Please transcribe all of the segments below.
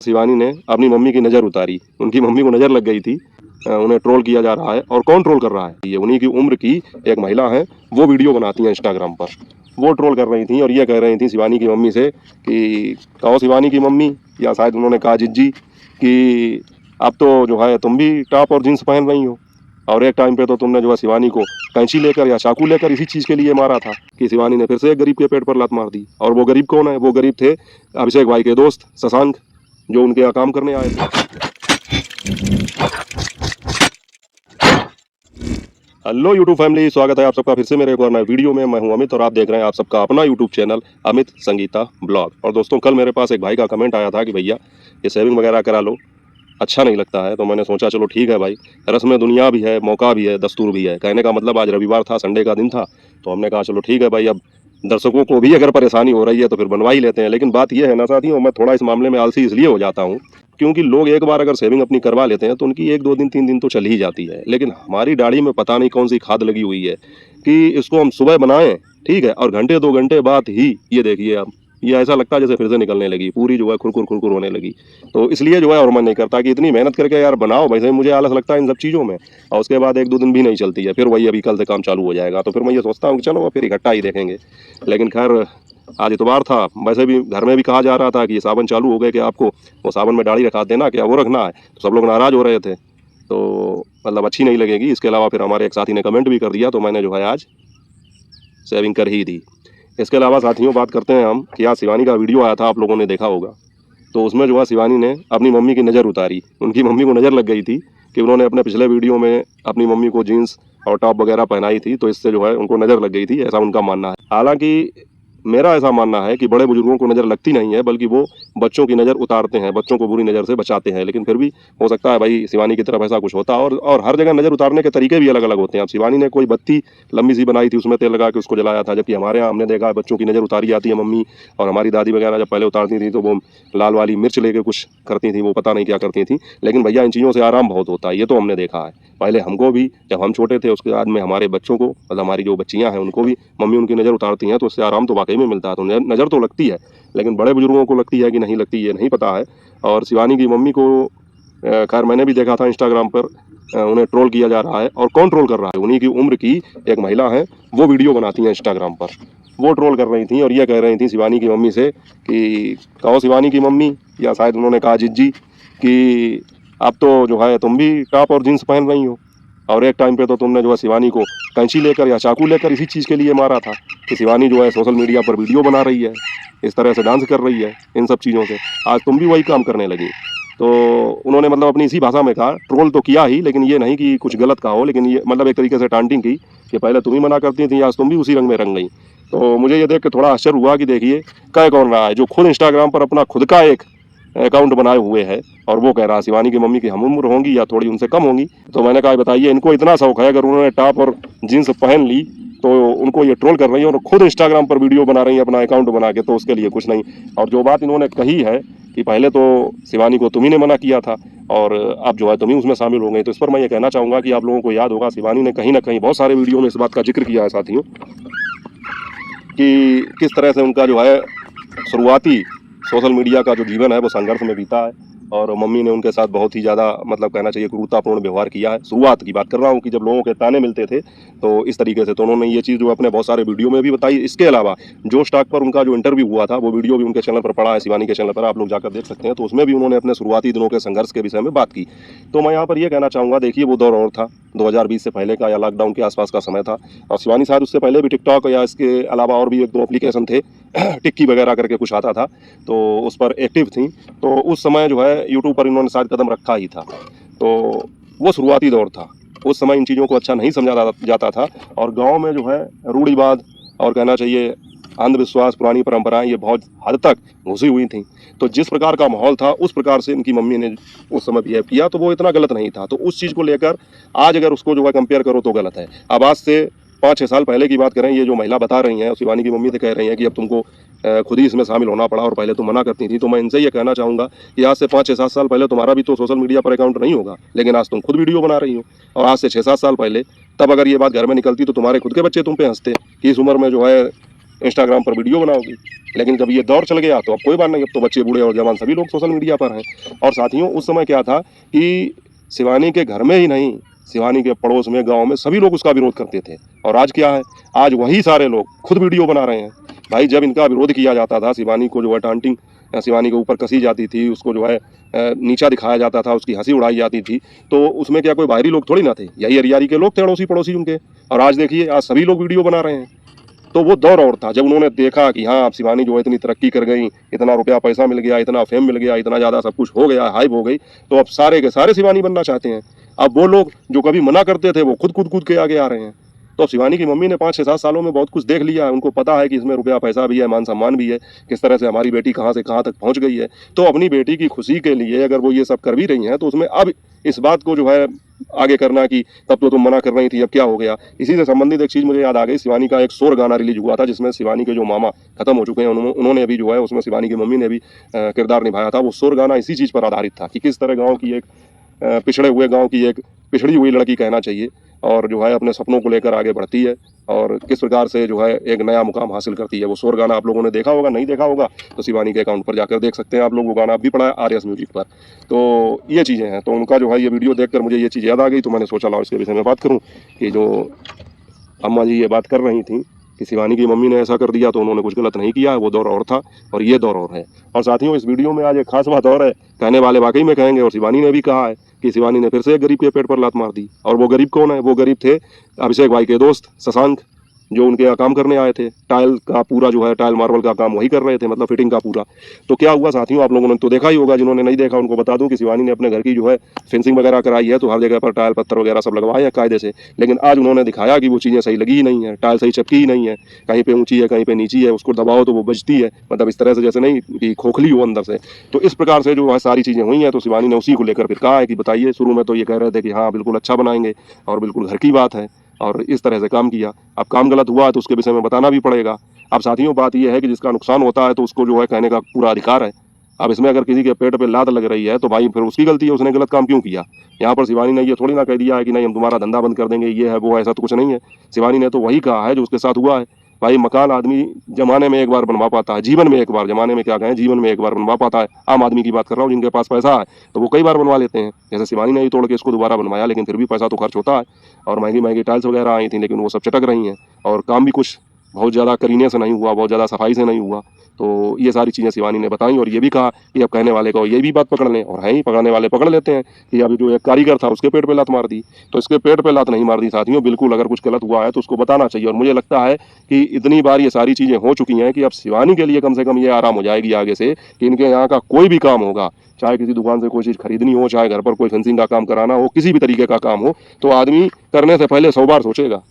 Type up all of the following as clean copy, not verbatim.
शिवानी ने अपनी मम्मी की नज़र उतारी, उनकी मम्मी को नज़र लग गई थी। उन्हें ट्रोल किया जा रहा है और कौन ट्रोल कर रहा है? ये उन्हीं की उम्र की एक महिला है, वो वीडियो बनाती हैं इंस्टाग्राम पर। वो ट्रोल कर रही थी और ये कह रही थी शिवानी की मम्मी से कि कहो शिवानी की मम्मी, या शायद उन्होंने कहा जिज्जी, कि अब तो जो है तुम भी टॉप और जीन्स पहन रही हो, और एक टाइम पे तो तुमने जो है शिवानी को कैंची लेकर या चाकू लेकर इसी चीज़ के लिए मारा था कि शिवानी ने फिर से एक गरीब के पेट पर लात मार दी। और वो गरीब कौन है? वो गरीब थे अभिषेक भाई के दोस्त शशांक, जो उनके यहाँ काम करने आए थे। हेलो यूट्यूब फैमिली, स्वागत है आप सबका फिर से मेरे एक और नए वीडियो में। मैं हूं अमित और आप देख रहे हैं आप सबका अपना YouTube channel Amit Sangeeta blog. और दोस्तों, कल मेरे पास एक भाई का कमेंट आया था कि भैया ये सेविंग वगैरह करा लो, अच्छा नहीं लगता है। तो मैंने सोचा चलो ठीक है भाई, रस्म दुनिया भी है, मौका भी है, दस्तूर भी है। कहने का मतलब आज रविवार था, संडे का दिन था, तो हमने कहा चलो ठीक है भाई, अब दर्शकों को भी अगर परेशानी हो रही है तो फिर बनवा ही लेते हैं। लेकिन बात यह है ना साथियों, मैं थोड़ा इस मामले में आलसी इसलिए हो जाता हूँ क्योंकि लोग एक बार अगर सेविंग अपनी करवा लेते हैं तो उनकी 1-2 दिन 3 दिन तो चल ही जाती है। लेकिन हमारी दाढ़ी में पता नहीं कौन सी खाद लगी हुई है कि इसको हम सुबह बनाएं, ठीक है, और घंटे 2 घंटे बाद ही ये देखिए आप, ये ऐसा लगता है जैसे फिर से निकलने लगी, पूरी जो है खुरखुर होने लगी। तो इसलिए जो है और मन नहीं करता कि इतनी मेहनत करके यार बनाओ। वैसे मुझे आलस लगता है इन सब चीज़ों में, और उसके बाद 1-2 दिन भी नहीं चलती है, फिर वही अभी कल से काम चालू हो जाएगा। तो फिर मैं ये सोचता हूँ कि चलो फिर इकट्ठा ही देखेंगे। लेकिन खैर, आज इतवार था, वैसे भी घर में भी कहा जा रहा था कि ये सावन चालू हो गए कि आपको वो सावन में दाढ़ी रखा देना, क्या वो रखना है। तो सब लोग नाराज़ हो रहे थे, तो मतलब अच्छी नहीं लगेगी। इसके अलावा फिर हमारे एक साथी ने कमेंट भी कर दिया, तो मैंने जो है आज सेविंग कर ही दी। इसके अलावा साथियों, बात करते हैं हम कि आज शिवानी का वीडियो आया था, आप लोगों ने देखा होगा। तो उसमें जो है शिवानी ने अपनी मम्मी की नज़र उतारी, उनकी मम्मी को नज़र लग गई थी कि उन्होंने अपने पिछले वीडियो में अपनी मम्मी को जीन्स और टॉप वगैरह पहनाई थी, तो इससे जो है उनको नज़र लग गई थी, ऐसा उनका मानना है। हालांकि मेरा ऐसा मानना है कि बड़े बुजुर्गों को नज़र लगती नहीं है, बल्कि वो बच्चों की नज़र उतारते हैं, बच्चों को बुरी नज़र से बचाते हैं। लेकिन फिर भी हो सकता है भाई शिवानी की तरफ ऐसा कुछ होता, और हर जगह नज़र उतारने के तरीके भी अलग अलग होते हैं। अब शिवानी ने कोई बत्ती लंबी सी बनाई थी, उसमें तेल लगा के उसको जलाया था, जबकि हमारे यहाँ हमने देखा है बच्चों की नज़र उतारी जाती है मम्मी, और हमारी दादी वगैरह जब पहले उतारती थी तो वो लाल वाली मिर्च लेके कुछ करती थी, वो पता नहीं क्या करती थी। लेकिन भैया इन चीज़ों से आराम बहुत होता है, ये तो हमने देखा है। पहले हमको भी जब हम छोटे थे, उसके बाद में हमारे बच्चों को, मतलब हमारी जो बच्चियाँ हैं उनको भी मम्मी उनकी नज़र उतारती हैं, तो उससे आराम तो वाकई में मिलता है। तो नज़र तो लगती है, लेकिन बड़े बुजुर्गों को लगती है कि नहीं लगती ये नहीं पता है। और शिवानी की मम्मी को खैर मैंने भी देखा था इंस्टाग्राम पर, उन्हें ट्रोल किया जा रहा है। और कौन ट्रोल कर रहा है? उन्हीं की उम्र की एक महिला है, वो वीडियो बनाती हैं इंस्टाग्राम पर। वो ट्रोल कर रही थी और ये कह रही थी शिवानी की मम्मी से कि कहो शिवानी की मम्मी, या शायद उन्होंने कहा जिज्जी, कि अब तो जो है तुम भी टॉप और जीन्स पहन रही हो, और एक टाइम पे तो तुमने जो है शिवानी को कैंची लेकर या चाकू लेकर इसी चीज़ के लिए मारा था कि शिवानी जो है सोशल मीडिया पर वीडियो बना रही है, इस तरह से डांस कर रही है, इन सब चीज़ों से आज तुम भी वही काम करने लगी। तो उन्होंने मतलब अपनी इसी भाषा में कहा, ट्रोल तो किया ही, लेकिन ये नहीं कि कुछ गलत कहा हो, लेकिन ये मतलब एक तरीके से टांटिंग की कि पहले तुम ही मना करती थी, आज तुम भी उसी रंग में रंग गई। तो मुझे ये देख के थोड़ा आश्चर्य हुआ कि देखिए कह कौन रहा है जो खुद इंस्टाग्राम पर अपना खुद का एक अकाउंट बनाए हुए है, और वो कह रहा है शिवानी की मम्मी की हम उम्र होंगी या थोड़ी उनसे कम होंगी। तो मैंने कहा बताइए, इनको इतना शौक है, अगर उन्होंने टॉप और जीन्स पहन ली तो उनको ये ट्रोल कर रही है और खुद इंस्टाग्राम पर वीडियो बना रही है अपना अकाउंट बना के, तो उसके लिए कुछ नहीं। और जो बात इन्होंने कही है कि पहले तो शिवानी को तुम्ही ने मना किया था और अब जो है तुम ही उसमें शामिल हो गई, तो इस पर मैं ये कहना चाहूँगा कि आप लोगों को याद होगा शिवानी ने कहीं ना कहीं बहुत सारे वीडियो में इस बात का जिक्र किया है साथियों, कि किस तरह से उनका जो है शुरुआती सोशल मीडिया का जो जीवन है वो संघर्ष में बीता है, और मम्मी ने उनके साथ बहुत ही ज़्यादा मतलब कहना चाहिए क्रूरतापूर्ण व्यवहार किया है। शुरुआत की बात कर रहा हूँ कि जब लोगों के ताने मिलते थे तो इस तरीके से, तो उन्होंने ये चीज़ जो अपने बहुत सारे वीडियो में भी बताई। इसके अलावा जो स्टॉक पर उनका जो इंटरव्यू हुआ था वो वीडियो भी उनके चैनल पर पड़ा है, शिवानी के चैनल पर, आप लोग जाकर देख सकते हैं। तो उसमें भी उन्होंने अपने शुरुआती दिनों के संघर्ष के विषय में बात की। तो मैं यहाँ पर यह कहना चाहूँगा, देखिए वो दौर और था 2020 से पहले का, या लॉकडाउन के आसपास का समय था, और शिवानी शायद उससे पहले भी टिकटॉक या इसके अलावा और भी 1-2 एप्लीकेशन थे टिक्की वगैरह करके कुछ आता था, तो उस पर एक्टिव थी। तो उस समय जो है यूट्यूब पर इन्होंने शायद कदम रखा ही था। तो वो शुरुआती दौर था, उस समय इन चीज़ों को अच्छा नहीं समझा जाता था, और गांव में जो है रूढ़िवाद और कहना चाहिए अंधविश्वास, पुरानी परंपराएं ये बहुत हद तक घुसी हुई थी। तो जिस प्रकार का माहौल था उस प्रकार से इनकी मम्मी ने उस समय बिहेव किया, तो वो इतना गलत नहीं था। तो उस चीज़ को लेकर आज अगर उसको जो है कंपेयर करो तो गलत है। अब आज से 5-6 साल पहले की बात करें, ये जो महिला बता रही हैं, शिवानी की मम्मी से कह रही हैं कि अब तुमको खुद ही इसमें शामिल होना पड़ा और पहले तुम मना करती थी, तो मैं इनसे ये कहना चाहूँगा कि आज से 5-6-7 साल पहले तुम्हारा भी तो सोशल मीडिया पर अकाउंट नहीं होगा, लेकिन आज तुम खुद वीडियो बना रही हो। और आज से 6-7 साल पहले तब अगर ये बात घर में निकलती तो तुम्हारे खुद के बच्चे तुम पे हंसते कि इस उम्र में जो है इंस्टाग्राम पर वीडियो बनाओगी। लेकिन जब ये दौर चल गया तो अब कोई बात नहीं, अब तो बच्चे बूढ़े और जवान सभी लोग सोशल मीडिया पर हैं। और साथियों उस समय क्या था कि शिवानी के घर में ही नहीं, शिवानी के पड़ोस में, गाँव में सभी लोग उसका विरोध करते थे। और आज क्या है, आज वही सारे लोग खुद वीडियो बना रहे हैं। भाई जब इनका विरोध किया जाता था, शिवानी को जो है टांटिंग शिवानी के ऊपर कसी जाती थी, उसको जो है नीचा दिखाया जाता था, उसकी हंसी उड़ाई जाती थी, तो उसमें क्या कोई बाहरी लोग थोड़ी ना थे, यही अरियारी के लोग थे, अड़ोसी पड़ोसी उनके। और आज देखिए, आज सभी लोग वीडियो बना रहे हैं। तो वो दौर और था जब उन्होंने देखा कि हाँ अब शिवानी जो है इतनी तरक्की कर गई, इतना रुपया पैसा मिल गया, इतना फेम मिल गया, इतना ज़्यादा सब कुछ हो गया, हाइप हो गई, तो अब सारे के सारे शिवानी बनना चाहते हैं। अब वो लोग जो कभी मना करते थे वो खुद कूद के आगे आ रहे हैं। तो शिवानी की मम्मी ने 5-6-7 सालों में बहुत कुछ देख लिया है, उनको पता है कि इसमें रुपया पैसा भी है, मान सम्मान भी है, किस तरह से हमारी बेटी कहाँ से कहाँ तक पहुँच गई है। तो अपनी बेटी की खुशी के लिए अगर वो ये सब कर भी रही हैं तो उसमें अब इस बात को जो है आगे करना कि तब तो तुम मना कर रही थी, अब क्या हो गया। इसी से संबंधित एक चीज़ मुझे याद आ गई, शिवानी का एक शोर गाना रिलीज हुआ था जिसमें शिवानी के जो मामा खत्म हो चुके हैं उन्होंने अभी जो है उसमें शिवानी की मम्मी ने भी किरदार निभाया था। वो शोर गाना इसी चीज़ पर आधारित था कि किस तरह गाँव की एक पिछड़े हुए गाँव की एक पिछड़ी हुई लड़की कहना चाहिए और जो है अपने सपनों को लेकर आगे बढ़ती है और किस प्रकार से जो है एक नया मुकाम हासिल करती है। वो शोर गाना आप लोगों ने देखा होगा, नहीं देखा होगा तो शिवानी के अकाउंट पर जाकर देख सकते हैं आप लोग, वो गाना भी पड़ा है RS म्यूजिक पर। तो ये चीज़ें हैं, तो उनका जो है ये वीडियो देखकर मुझे ये चीज़ याद आ गई, तो मैंने सोचा लाओ इसके विषय में बात करूँ कि जो अम्मा जी ये बात कर रही थी कि शिवानी की मम्मी ने ऐसा कर दिया तो उन्होंने कुछ गलत नहीं किया है, वो दौर और था और ये दौर और है। और साथियों इस वीडियो में आज एक खास बात और है, कहने वाले वाकई में कहेंगे, और शिवानी ने भी कहा है कि शिवानी ने फिर से एक गरीब के पेट पर लात मार दी। और वो गरीब कौन है? वो गरीब थे अभिषेक भाई के दोस्त शशांक, जो उनके यहाँ काम करने आए थे। टाइल का पूरा जो है टाइल मार्बल का काम वही कर रहे थे, मतलब फिटिंग का पूरा। तो क्या हुआ साथियों, आप लोगों ने तो देखा ही होगा, जिन्होंने नहीं देखा उनको बता दूं कि शिवानी ने अपने घर की जो है फेंसिंग वगैरह कराई है, तो हर जगह पर टाइल पत्थर वगैरह सब लगवाए हैं कायदे से। लेकिन आज उन्होंने दिखाया कि वो चीज़ें सही लगी ही नहीं है, टाइल सही चपकी ही नहीं है, कहीं पे ऊंची है कहीं पे नीची है, उसको दबाओ तो वो बजती है, मतलब इस तरह से जैसे नहीं कि खोखली हो अंदर से। तो इस प्रकार से जो है सारी चीज़ें हुई हैं, तो शिवानी ने उसी को लेकर फिर कहा है कि बताइए, शुरू में तो ये कह रहे थे कि हाँ बिल्कुल अच्छा बनाएंगे और बिल्कुल घर की बात है, और इस तरह से काम किया। अब काम गलत हुआ है तो उसके विषय में बताना भी पड़ेगा। अब साथियों बात यह है कि जिसका नुकसान होता है तो उसको जो है कहने का पूरा अधिकार है। अब इसमें अगर किसी के पेट पे लात लग रही है तो भाई फिर उसकी गलती है, उसने गलत काम क्यों किया। यहाँ पर शिवानी ने ये थोड़ी ना कह दिया है कि नहीं हम तुम्हारा धंधा बंद कर देंगे, ये है वो, ऐसा तो कुछ नहीं है। शिवानी ने तो वही कहा है जो उसके साथ हुआ है। भाई मकान आदमी जमाने में एक बार बनवा पाता है, जीवन में एक बार, जमाने में क्या कहें, जीवन में एक बार बनवा पाता है। आम आदमी की बात कर रहा हूँ, जिनके पास पैसा है तो वो कई बार बनवा लेते हैं। जैसे शिवानी ने ही तोड़ के इसको दोबारा बनवाया, लेकिन फिर भी पैसा तो खर्च होता है और महंगी महंगी टाइल्स वगैरह आई थी, लेकिन वो सब चटक रही हैं और काम भी कुछ बहुत ज़्यादा करीने से नहीं हुआ, बहुत ज़्यादा सफाई से नहीं हुआ। तो ये सारी चीज़ें शिवानी ने बताई और ये भी कहा कि अब कहने वाले को ये भी बात पकड़ लें, और है ही पकड़ने वाले पकड़ लेते हैं कि अभी जो एक कारीगर था उसके पेट पे लात मार दी। तो इसके पेट पे लात नहीं मार दी साथियों, बिल्कुल अगर कुछ गलत हुआ है तो उसको बताना चाहिए। और मुझे लगता है कि इतनी बार ये सारी चीज़ें हो चुकी हैं कि अब शिवानी के लिए कम से कम ये आराम हो जाएगी आगे से कि इनके यहाँ का कोई भी काम होगा, चाहे किसी दुकान से कोई चीज़ खरीदनी हो, चाहे घर पर कोई फेंसिंग का काम कराना हो, किसी भी तरीके का काम हो, तो आदमी करने से पहले 100 बार सोचेगा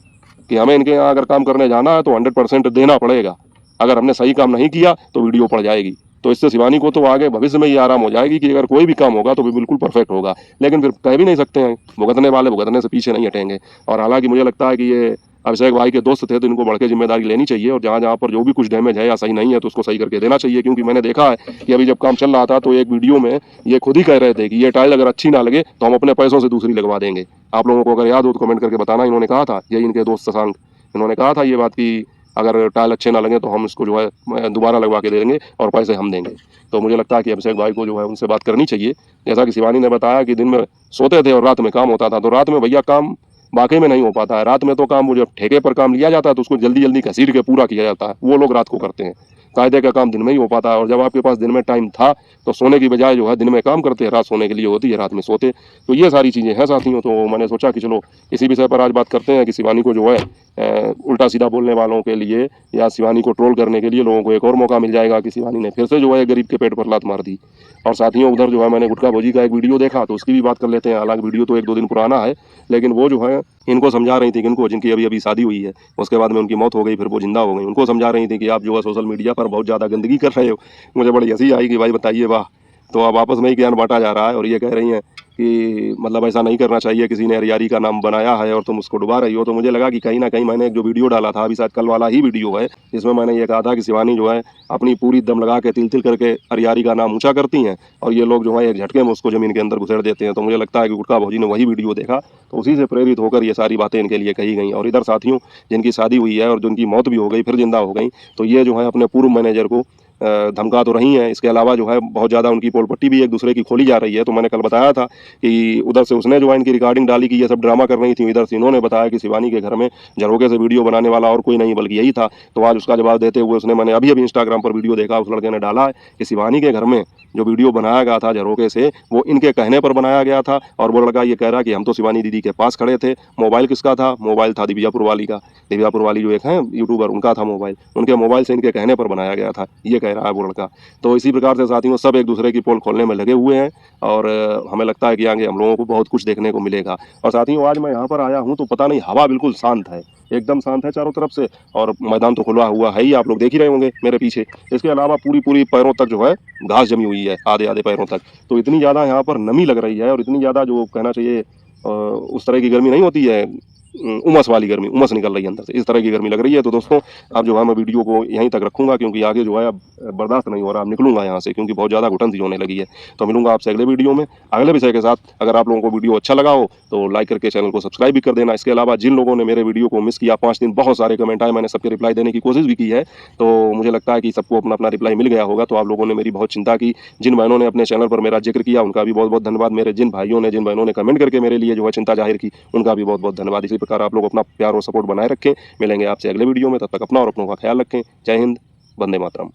कि हमें इनके यहाँ अगर काम करने जाना है तो 100% देना पड़ेगा। अगर हमने सही काम नहीं किया तो वीडियो पड़ जाएगी। तो इससे शिवानी को तो आगे भविष्य में ये आराम हो जाएगी कि अगर कोई भी काम होगा तो भी बिल्कुल परफेक्ट होगा। लेकिन फिर कह भी नहीं सकते हैं, भुगतने वाले भुगतने से पीछे नहीं हटेंगे। और हालांकि मुझे लगता है कि ये अभिषेक भाई के दोस्त थे तो इनको बढ़ के जिम्मेदारी लेनी चाहिए, और जहाँ जहाँ पर जो भी कुछ डैमेज है या सही नहीं है तो उसको सही करके देना चाहिए। क्योंकि मैंने देखा है कि अभी जब काम चल रहा था तो एक वीडियो में ये खुद ही कह रहे थे कि ये टाइल अगर अच्छी ना लगे तो हम अपने पैसों से दूसरी लगवा देंगे। आप लोगों को अगर याद हो तो कमेंट करके बताना, इन्होंने कहा था, यही इनके दोस्त शशांक, इन्होंने कहा था ये बात कि अगर टाइल अच्छे ना लगे तो हम इसको जो है दोबारा लगवा के दे देंगे और पैसे हम देंगे। तो मुझे लगता है कि अभिषेक भाई को जो है उनसे बात करनी चाहिए। जैसा कि शिवानी ने बताया कि दिन में सोते थे और रात में काम होता था, तो रात में भैया काम वाकई में नहीं हो पाता है। रात में तो काम वो जब ठेके पर काम लिया जाता है तो उसको जल्दी जल्दी घसीट के पूरा किया जाता है, वो लोग रात को करते हैं। कायदे का काम दिन में ही हो पाता है, और जब आपके पास दिन में टाइम था तो सोने की बजाय जो है दिन में काम करते हैं, रात सोने के लिए होती है, रात में सोते। तो ये सारी चीज़ें हैं साथियों। तो मैंने सोचा कि चलो इसी विषय पर आज बात करते हैं कि शिवानी को जो है उल्टा सीधा बोलने वालों के लिए या शिवानी को ट्रोल करने के लिए लोगों को एक और मौका मिल जाएगा कि शिवानी ने फिर से जो है गरीब के पेट पर लात मार दी। और साथियों उधर जो है मैंने गुटखा भोजी का एक वीडियो देखा, तो उसकी भी बात कर लेते हैं। हालांकि वीडियो तो 1-2 दिन पुराना है, लेकिन वो जो है इनको समझा रही थी, किनको, जिनकी अभी अभी शादी हुई है, उसके बाद में उनकी मौत हो गई, फिर वो जिंदा हो गई, उनको समझा रही थी कि आप जो है सोशल मीडिया पर बहुत ज़्यादा गंदगी कर रहे हो। मुझे बड़ी हंसी आई कि भाई बताइए वाह। तो अब आपस में ही ज्ञान बांटा जा रहा है और ये कह रही हैं कि मतलब ऐसा नहीं करना चाहिए, किसी ने हरियारी का नाम बनाया है और तुम उसको डुबा रही हो। तो मुझे लगा कि कहीं ना कहीं मैंने एक जो वीडियो डाला था, अभी शायद कल वाला ही वीडियो है, जिसमें मैंने ये कहा था कि शिवानी जो है अपनी पूरी दम लगा के तिल तिल करके हरियारी का नाम ऊंचा करती हैं और ये लोग जो है एक झटके में उसको ज़मीन के अंदर घुसेड़ देते हैं। तो मुझे लगता है कि गुटखा भौजी ने वही वीडियो देखा, तो उसी से प्रेरित होकर ये सारी बातें इनके लिए कही गई। और इधर साथियों, जिनकी शादी हुई है और जिनकी मौत भी हो गई, फिर जिंदा हो गई, तो ये जो है अपने पूर्व मैनेजर को धमका तो रही हैं। इसके अलावा जो है बहुत ज़्यादा उनकी पोल पट्टी भी एक दूसरे की खोली जा रही है। तो मैंने कल बताया था कि उधर से उसने जो है इनकी रिकॉर्डिंग डाली कि ये सब ड्रामा कर रही थी, इधर से इन्होंने बताया कि शिवानी के घर में झरोके से वीडियो बनाने वाला और कोई नहीं बल्कि यही था। तो आज उसका जवाब देते हुए उसने, मैंने अभी अभी इंस्टाग्राम पर वीडियो देखा, उस लड़के ने डाला है कि शिवानी के घर में जो वीडियो बनाया गया था झरोके से, वो इनके कहने पर बनाया गया था। और वो लड़का ये कह रहा कि हम तो शिवानी दीदी के पास खड़े थे। मोबाइल किसका था? मोबाइल था दिव्यापुर वाली का। दिव्यापुर वाली जो एक है यूट्यूबर, उनका था मोबाइल, उनके मोबाइल से इनके कहने पर बनाया गया था, ये कह रहा है वो लड़का। तो इसी प्रकार से साथियों सब एक दूसरे की पोल खोलने में लगे हुए हैं और हमें लगता है कि आगे हम लोगों को बहुत कुछ देखने को मिलेगा। और साथियों आज मैं यहाँ पर आया हूँ तो पता नहीं, हवा बिल्कुल शांत है, एकदम शांत है चारों तरफ से, और मैदान तो खुला हुआ है ही, आप लोग देख ही रहे होंगे मेरे पीछे। इसके अलावा पूरी पूरी पैरों तक जो है घास जमी हुई है, आधे आधे पैरों तक। तो इतनी ज़्यादा यहाँ पर नमी लग रही है और इतनी ज़्यादा जो कहना चाहिए उस तरह की गर्मी नहीं होती है, उमस वाली गर्मी, उमस निकल रही है अंदर से, इस तरह की गर्मी लग रही है। तो दोस्तों अब जो है मैं वीडियो को यहीं तक रखूंगा, क्योंकि आगे जो है अब बर्दाश्त नहीं हो रहा, अब निकलूंगा यहाँ से, क्योंकि बहुत ज़्यादा घुटन सी होने लगी है। तो मिलूंगा आपसे अगले वीडियो में अगले विषय के साथ। अगर आप लोगों को वीडियो अच्छा लगा हो तो लाइक करके चैनल को सब्सक्राइब भी कर देना। इसके अलावा जिन लोगों ने मेरे वीडियो को मिस किया, 5 दिन बहुत सारे कमेंट आए, मैंने सबके रिप्लाई देने की कोशिश भी की है, तो मुझे लगता है कि सबको अपना अपना रिप्लाई मिल गया होगा। तो आप लोगों ने मेरी बहुत चिंता की। जिन बहनों ने अपने चैनल पर मेरा जिक्र किया उनका भी बहुत बहुत धन्यवाद। मेरे जिन भाइयों ने, जिन बहनों ने कमेंट करके मेरे लिए जो है चिंता जाहिर की, उनका भी बहुत बहुत धन्यवाद। इसी प्रकार आप लोग अपना प्यार और सपोर्ट बनाए रखें। मिलेंगे आपसे अगले वीडियो में, तब तक अपना और अपनों का ख्याल रखें। जय हिंद, वंदे मातरम।